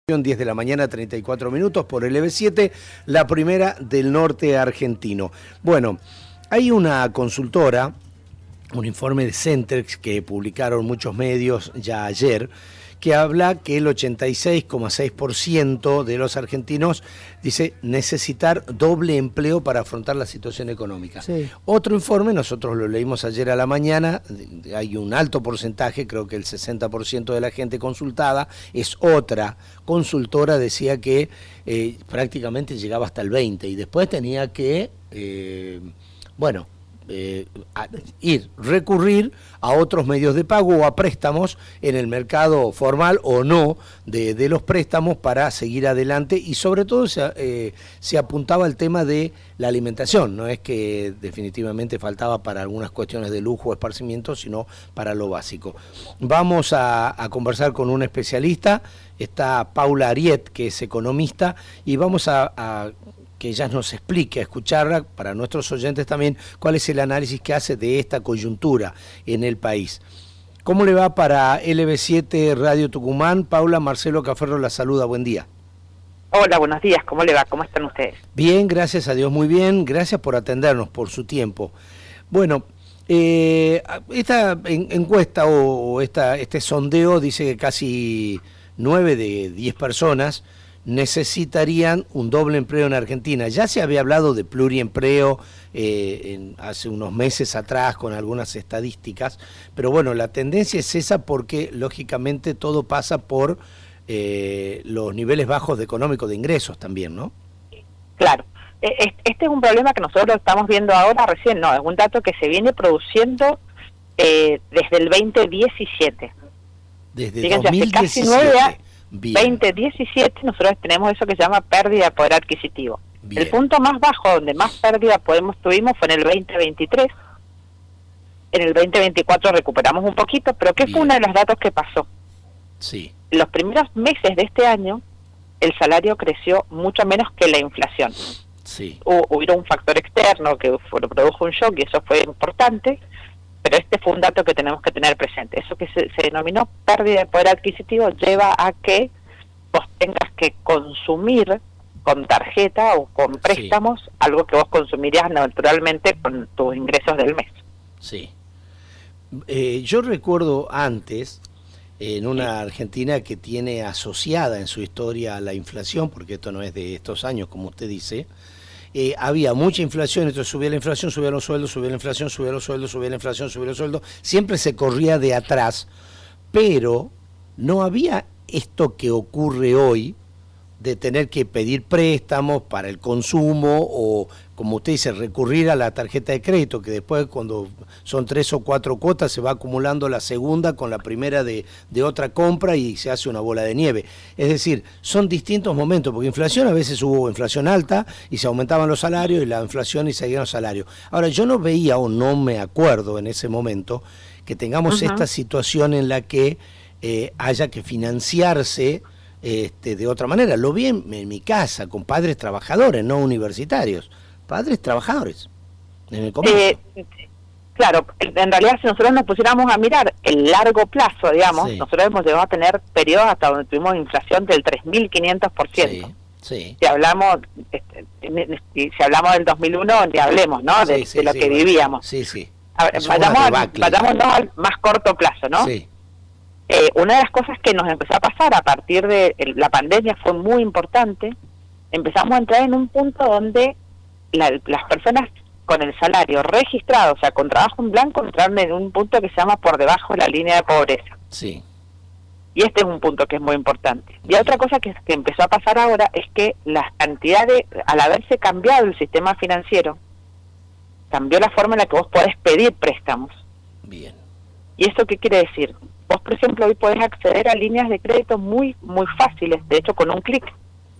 10 de la mañana, 34 minutos por el EB7, la primera del norte argentino. Bueno, hay una consultora, un informe de Centrex que publicaron muchos medios ya ayer, que habla que el 86,6% de los argentinos dice necesitar doble empleo para afrontar la situación económica. Sí. Otro informe, nosotros lo leímos ayer a la mañana, hay un alto porcentaje, creo que el 60% de la gente consultada, es otra consultora, decía que prácticamente llegaba hasta el 20% y después tenía que, recurrir a otros medios de pago o a préstamos en el mercado formal o no de los préstamos para seguir adelante, y sobre todo se apuntaba al tema de la alimentación. No es que definitivamente faltaba para algunas cuestiones de lujo o esparcimiento, sino para lo básico. Vamos a conversar con un especialista, está Paula Ariet, que es economista, y vamos a que ella nos explique, a escucharla, para nuestros oyentes también, cuál es el análisis que hace de esta coyuntura en el país. ¿Cómo le va para LB7 Radio Tucumán? Paula, Marcelo Caferro la saluda, buen día. Hola, buenos días, ¿cómo le va? ¿Cómo están ustedes? Bien, gracias a Dios, muy bien, gracias por atendernos, por su tiempo. Bueno, esta encuesta o este sondeo dice que casi 9 de 10 personas necesitarían un doble empleo en Argentina. Ya se había hablado de pluriempleo hace unos meses atrás con algunas estadísticas, pero bueno, la tendencia es esa porque lógicamente todo pasa por los niveles bajos económicos de ingresos también, ¿no? Claro. Este es un problema que nosotros lo estamos viendo ahora recién, no, es un dato que se viene produciendo desde el 2017. Desde Fíjense, 2017. Hace casi 9 años. Bien. 2017 nosotros tenemos eso que se llama pérdida de poder adquisitivo. Bien. El punto más bajo donde más pérdida tuvimos fue en el 2023. En el 2024 recuperamos un poquito, pero ¿qué fue uno de los datos que pasó? Sí. En los primeros meses de este año el salario creció mucho menos que la inflación. Sí. Hubo un factor externo que produjo un shock y eso fue importante, pero este fue un dato que tenemos que tener presente. Eso que se denominó pérdida de poder adquisitivo lleva a que vos tengas que consumir con tarjeta o con préstamos algo que vos consumirías naturalmente con tus ingresos del mes. Sí. Yo recuerdo antes, en una Argentina que tiene asociada en su historia la inflación, porque esto no es de estos años, como usted dice, había mucha inflación, entonces subía la inflación, subía los sueldos, subía la inflación, subía los sueldos, subía la inflación, subía los sueldos, siempre se corría de atrás, pero no había esto que ocurre hoy de tener que pedir préstamos para el consumo o, como usted dice, recurrir a la tarjeta de crédito, que después cuando son 3 o 4 cuotas se va acumulando la segunda con la primera de otra compra y se hace una bola de nieve. Es decir, son distintos momentos, porque inflación, a veces hubo inflación alta y se aumentaban los salarios, y la inflación y seguían los salarios. Ahora, yo no veía o no me acuerdo en ese momento que tengamos esta situación en la que haya que financiarse de otra manera. Lo vi en mi casa con padres trabajadores, no universitarios, padres trabajadores en el comercio. Claro, en realidad si nosotros nos pusiéramos a mirar el largo plazo, digamos, nosotros hemos llegado a tener periodos hasta donde tuvimos inflación del 3.500%. Si hablamos si hablamos del 2001, ni hablemos, ¿no? De lo que vivíamos. A ver, vayamos al más corto plazo, ¿no? Sí. Una de las cosas que nos empezó a pasar a partir de la pandemia fue muy importante. Empezamos a entrar en un punto donde las personas con el salario registrado, o sea, con trabajo en blanco, entraron en un punto que se llama por debajo de la línea de pobreza. Sí. Y este es un punto que es muy importante. Y otra cosa que empezó a pasar ahora es que las cantidades, al haberse cambiado el sistema financiero, cambió la forma en la que vos podés pedir préstamos. Bien. ¿Y esto qué quiere decir? Vos, por ejemplo, hoy podés acceder a líneas de crédito muy fáciles, de hecho con un clic.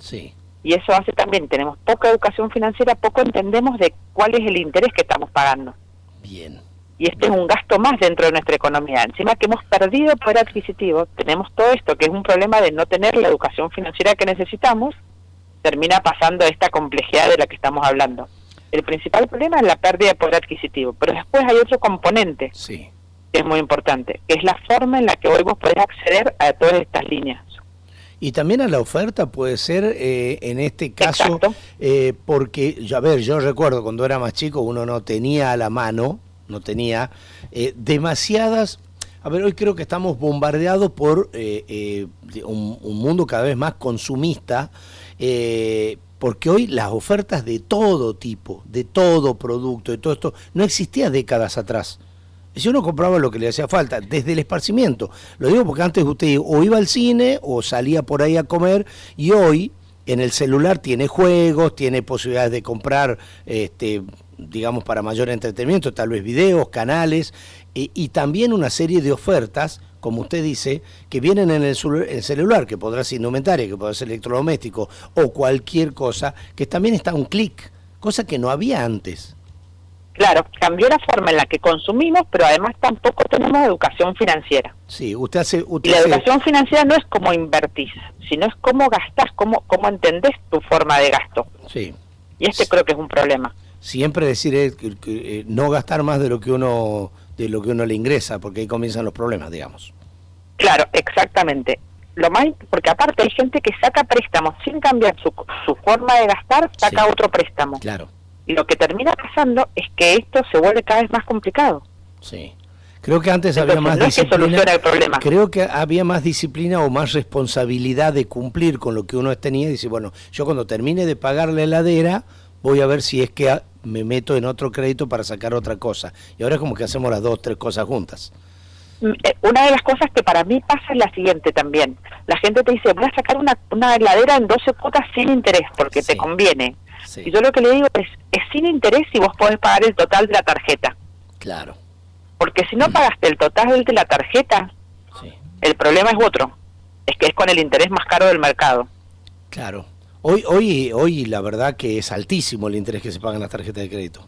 Sí. Y eso hace también, tenemos poca educación financiera, poco entendemos de cuál es el interés que estamos pagando. Bien. Y este es un gasto más dentro de nuestra economía. Encima que hemos perdido poder adquisitivo, tenemos todo esto, que es un problema de no tener la educación financiera que necesitamos, termina pasando esta complejidad de la que estamos hablando. El principal problema es la pérdida de poder adquisitivo, pero después hay otro componente. Sí. Que es muy importante, que es la forma en la que hoy vos podés acceder a todas estas líneas. Y también a la oferta puede ser, en este caso, porque, a ver, yo recuerdo cuando era más chico, uno no tenía a la mano, no tenía demasiadas... A ver, hoy creo que estamos bombardeados por un mundo cada vez más consumista, porque hoy las ofertas de todo tipo, de todo producto, de todo esto, no existía décadas atrás. Si uno compraba lo que le hacía falta, desde el esparcimiento. Lo digo porque antes usted o iba al cine o salía por ahí a comer, y hoy en el celular tiene juegos, tiene posibilidades de comprar, digamos, para mayor entretenimiento, tal vez videos, canales, y también una serie de ofertas, como usted dice, que vienen en el celular, que podrá ser indumentaria, que podrá ser electrodoméstico o cualquier cosa, que también está a un clic, cosa que no había antes. Claro, cambió la forma en la que consumimos, pero además tampoco tenemos educación financiera. Sí, y la educación financiera no es cómo invertís, sino es cómo gastás, cómo entendés tu forma de gasto. Sí. Y creo que es un problema. Siempre decir que no gastar más de lo que uno le ingresa, porque ahí comienzan los problemas, digamos. Claro, exactamente. Porque aparte hay gente que saca préstamos sin cambiar su forma de gastar, saca otro préstamo. Claro. Y lo que termina pasando es que esto se vuelve cada vez más complicado. Sí. Creo que antes había más disciplina. Soluciona el problema. Creo que había más disciplina o más responsabilidad de cumplir con lo que uno tenía y decir, bueno, yo cuando termine de pagar la heladera, voy a ver si es que me meto en otro crédito para sacar otra cosa. Y ahora es como que hacemos las 2 o 3 cosas juntas. Una de las cosas que para mí pasa es la siguiente también. La gente te dice, voy a sacar una heladera en 12 cuotas sin interés porque te conviene. Sí. Y yo lo que le digo es sin interés si vos podés pagar el total de la tarjeta. Claro. Porque si no pagaste el total de la tarjeta, el problema es otro. Es que es con el interés más caro del mercado. Claro. Hoy la verdad que es altísimo el interés que se paga en las tarjetas de crédito.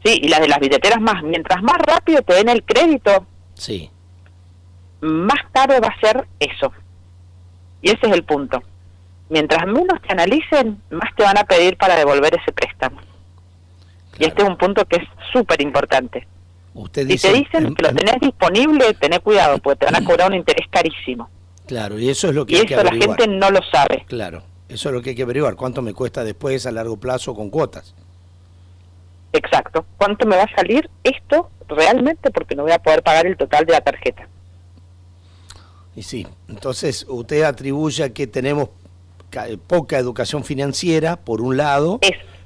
Sí, y las de las billeteras más. Mientras más rápido te den el crédito, más caro va a ser eso. Y ese es el punto. Mientras menos te analicen, más te van a pedir para devolver ese préstamo. Claro. Y este es un punto que es súper importante. Si te dicen que lo tenés disponible, tenés cuidado, porque te van a cobrar un interés carísimo. Claro, y eso es lo que hay que averiguar. Y eso la gente no lo sabe. Claro, eso es lo que hay que averiguar. ¿Cuánto me cuesta después a largo plazo con cuotas? Exacto. ¿Cuánto me va a salir esto realmente? Porque no voy a poder pagar el total de la tarjeta. Y sí, entonces usted atribuye a que tenemos poca educación financiera, por un lado,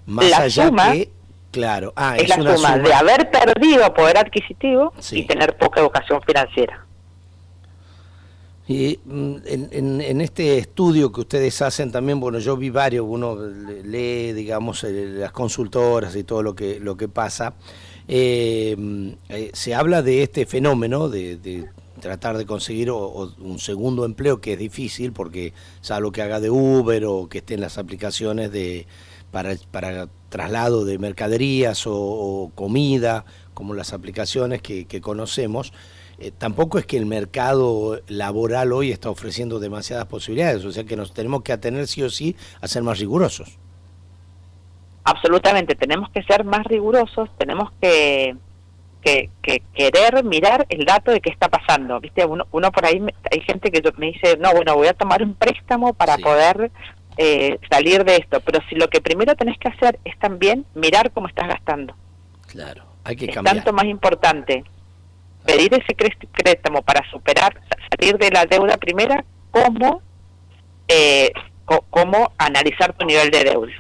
más la allá suma, que, claro, es la suma de haber perdido poder adquisitivo y tener poca educación financiera. Y en este estudio que ustedes hacen también, bueno, yo vi varios, uno lee, digamos, las consultoras y todo lo que pasa, se habla de este fenómeno de tratar de conseguir un segundo empleo, que es difícil porque salvo que haga de Uber o que esté en las aplicaciones para traslado de mercaderías o comida, como las aplicaciones que conocemos, tampoco es que el mercado laboral hoy está ofreciendo demasiadas posibilidades, o sea que nos tenemos que atener sí o sí a ser más rigurosos. Absolutamente, tenemos que ser más rigurosos, tenemos que querer mirar el dato de qué está pasando, ¿viste? Uno por ahí, hay gente que me dice, no, bueno, voy a tomar un préstamo para poder salir de esto, pero si lo que primero tenés que hacer es también mirar cómo estás gastando. Claro, hay que cambiar. Es tanto más importante pedir ese préstamo para salir de la deuda primera, como analizar tu nivel de deuda.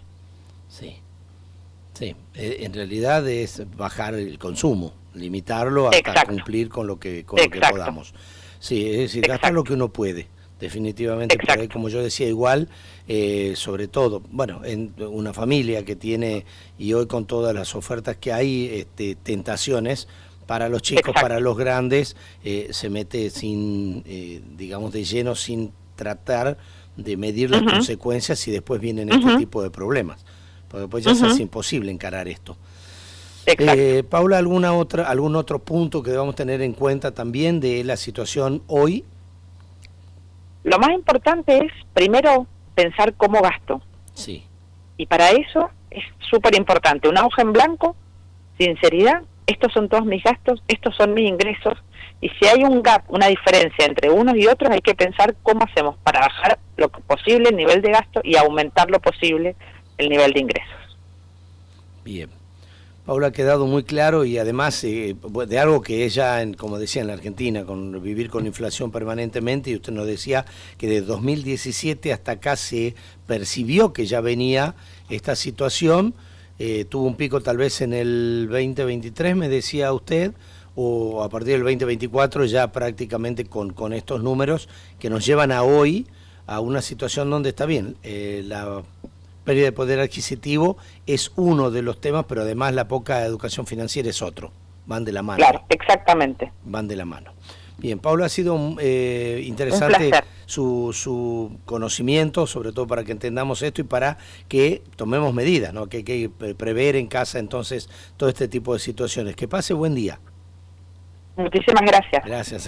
Sí, en realidad es bajar el consumo, limitarlo hasta cumplir con lo que podamos. Sí, es decir, gastar lo que uno puede, definitivamente. Por ahí, como yo decía, igual, sobre todo, bueno, en una familia que tiene, y hoy con todas las ofertas que hay, tentaciones, para los chicos, para los grandes, se mete digamos, de lleno, sin tratar de medir las consecuencias y después vienen este tipo de problemas. Porque pues ya se hace imposible encarar esto. Paula, ¿algún otro punto que debamos tener en cuenta también de la situación hoy? Lo más importante es, primero, pensar cómo gasto. Sí. Y para eso es súper importante una hoja en blanco, sinceridad estos son todos mis gastos, estos son mis ingresos, y si hay un gap, una diferencia entre unos y otros, hay que pensar cómo hacemos para bajar lo posible el nivel de gasto y aumentar lo posible el nivel de ingresos. Bien. Paula, ha quedado muy claro, y además de algo que ella, como decía, en la Argentina, con vivir con inflación permanentemente, y usted nos decía que de 2017 hasta acá se percibió que ya venía esta situación, tuvo un pico tal vez en el 2023, me decía usted, o a partir del 2024 ya prácticamente con estos números que nos llevan a hoy a una situación donde está bien, la pérdida de poder adquisitivo es uno de los temas, pero además la poca educación financiera es otro. Van de la mano. Claro, exactamente. Van de la mano. Bien, Paula, ha sido interesante su conocimiento, sobre todo para que entendamos esto y para que tomemos medidas, ¿no? Que hay que prever en casa entonces todo este tipo de situaciones. Que pase buen día. Muchísimas gracias. Gracias,